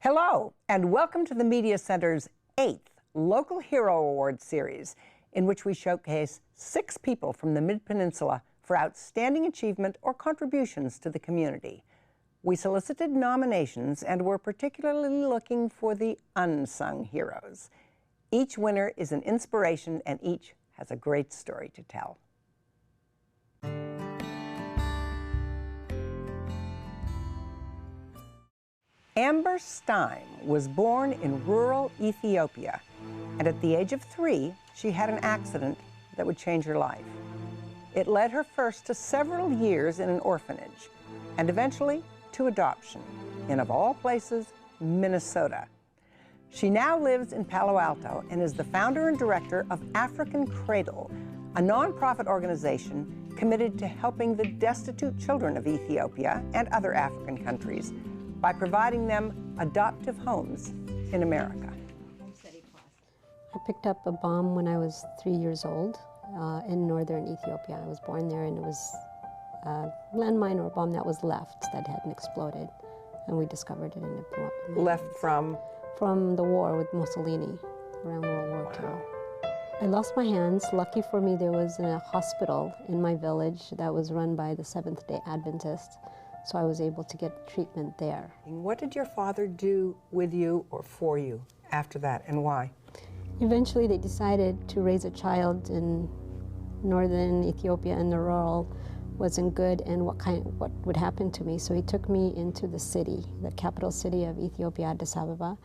Hello, and welcome to the Media Center's 8th Local Hero Award series, in which we showcase 6 people from the Mid-Peninsula for outstanding achievement or contributions to the community. We solicited nominations and were particularly looking for the unsung heroes. Each winner is an inspiration, and each has a great story to tell. Amber Stime was born in rural Ethiopia, and at the age of 3, she had an accident that would change her life. It led her first to several years in an orphanage, and eventually to adoption in, of all places, Minnesota. She now lives in Palo Alto and is the founder and director of African Cradle, a nonprofit organization committed to helping the destitute children of Ethiopia and other African countries by providing them adoptive homes in America. I picked up a bomb when I was 3 years old in northern Ethiopia. I was born there, and it was a landmine or a bomb that was left that hadn't exploded, and we discovered it and it blew up. Left from? From the war with Mussolini around World War II. I lost my hands. Lucky for me, there was a hospital in my village that was run by the Seventh-day Adventists, so I was able to get treatment there. What did your father do with you or for you after that, and why? Eventually they decided to raise a child in northern Ethiopia, and the rural wasn't good, and what would happen to me. So he took me into the city, the capital city of Ethiopia, Addis Ababa,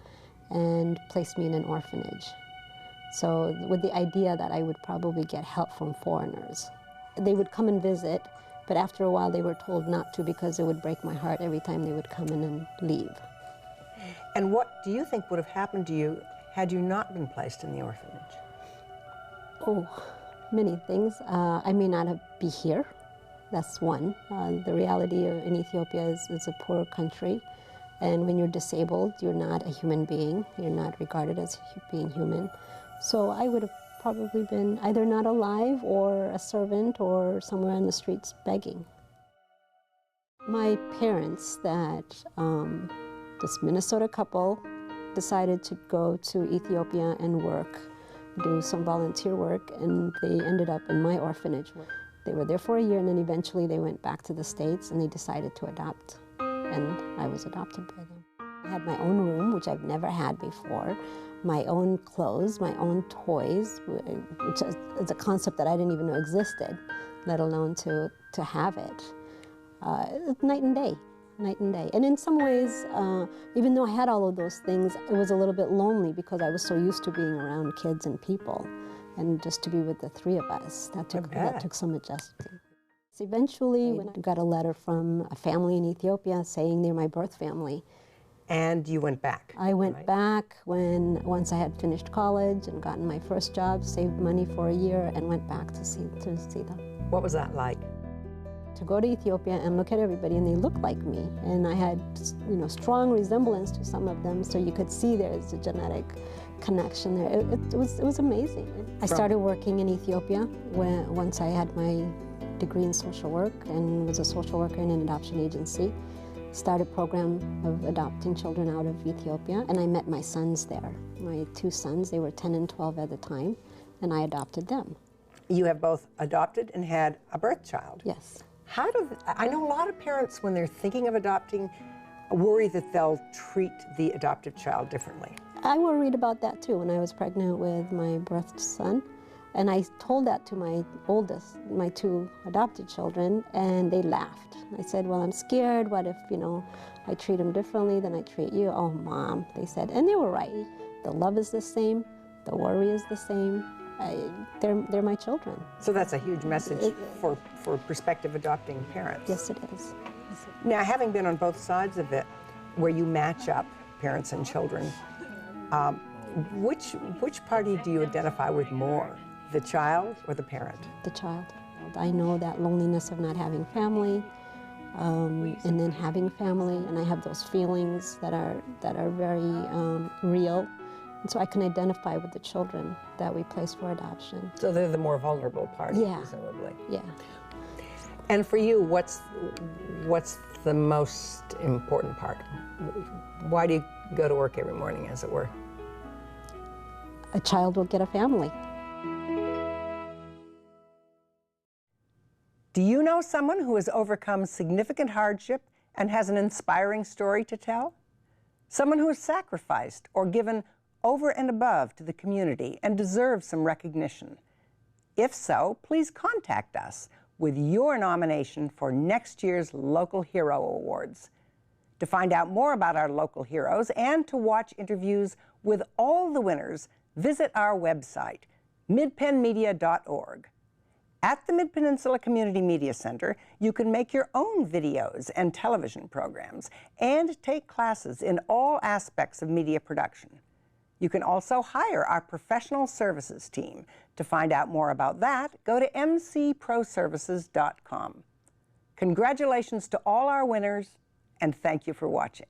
and placed me in an orphanage. So with the idea that I would probably get help from foreigners. They would come and visit, but after a while they were told not to because it would break my heart every time they would come in and leave. And what do you think would have happened to you had you not been placed in the orphanage? Oh, many things. I may not be here. That's one. The reality in Ethiopia is a poor country, and when you're disabled, you're not a human being. You're not regarded as being human. So I would have probably been either not alive or a servant or somewhere on the streets begging. My parents, this Minnesota couple, decided to go to Ethiopia and work, do some volunteer work, and they ended up in my orphanage. They were there for a year, and then eventually they went back to the States and they decided to adopt, and I was adopted by them. I had my own room, which I've never had before, my own clothes, my own toys, which is a concept that I didn't even know existed, let alone to have it. Night and day, night and day. And in some ways, even though I had all of those things, it was a little bit lonely because I was so used to being around kids and people, and just to be with the 3 of us, that took some adjusting. So eventually, when I got a letter from a family in Ethiopia saying they're my birth family. And you went back? I went back once I had finished college and gotten my first job, saved money for a year, and went back to see them. What was that like? To go to Ethiopia and look at everybody, and they looked like me, and I had, strong resemblance to some of them, so you could see there's a genetic connection there. It was amazing. I started working in Ethiopia once I had my degree in social work, and was a social worker in an adoption agency. Started a program of adopting children out of Ethiopia, and I met my sons there. My 2 sons, they were 10 and 12 at the time, and I adopted them. You have both adopted and had a birth child? Yes. I know a lot of parents, when they're thinking of adopting, worry that they'll treat the adoptive child differently. I worried about that too when I was pregnant with my birthed son. And I told that to my oldest, my 2 adopted children, and they laughed. I said, well, I'm scared. What if, I treat them differently than I treat you? Oh, Mom, they said. And they were right. The love is the same. The worry is the same. They're my children. So that's a huge message for prospective adopting parents. Yes, it is. Now, having been on both sides of it, where you match up parents and children, which party do you identify with more? The child or the parent? The child. I know that loneliness of not having family, and then having family, and I have those feelings that are very real. And so I can identify with the children that we place for adoption. So they're the more vulnerable party, yeah. presumably. Yeah. And for you, what's the most important part? Why do you go to work every morning, as it were? A child will get a family. Do you know someone who has overcome significant hardship and has an inspiring story to tell? Someone who has sacrificed or given over and above to the community and deserves some recognition? If so, please contact us with your nomination for next year's Local Hero Awards. To find out more about our local heroes and to watch interviews with all the winners, visit our website, midpennmedia.org. At the Mid-Peninsula Community Media Center, you can make your own videos and television programs and take classes in all aspects of media production. You can also hire our professional services team. To find out more about that, go to mcproservices.com. Congratulations to all our winners, and thank you for watching.